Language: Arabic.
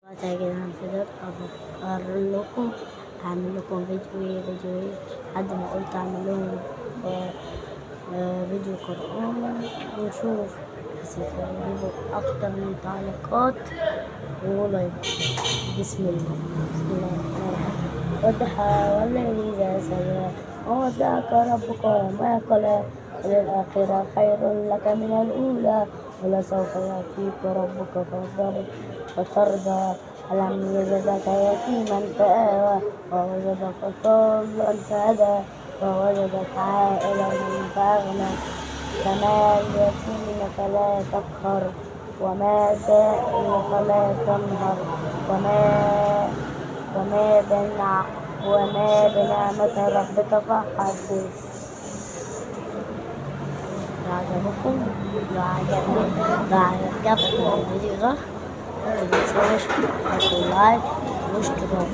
يا جدعان فضلت أفكر لكم أعمل لكم فيديو لحد ما قلت أعمل لهم فيديو قرآن وشوف حسيت يجيبوا أكتر من تعليقات ولايك. بسم الله الرحمن الرحيم. والضحى والليل إذا سجى وما ودعك ربك وما قلى وللآخرة خير لك من الأولى ولسوف يأتيك ربك فترضى ألم يجدك يتيما فآوى ووجدك ضالا فهدى ووجدك عائلا فأغنى فما اليتيم فلا تقهر وما سائل فلا تنهر وما بنعمة ربك فحدث. لو عجبكم الفيديو ده متنسوش تحطوا لايك واشتراك.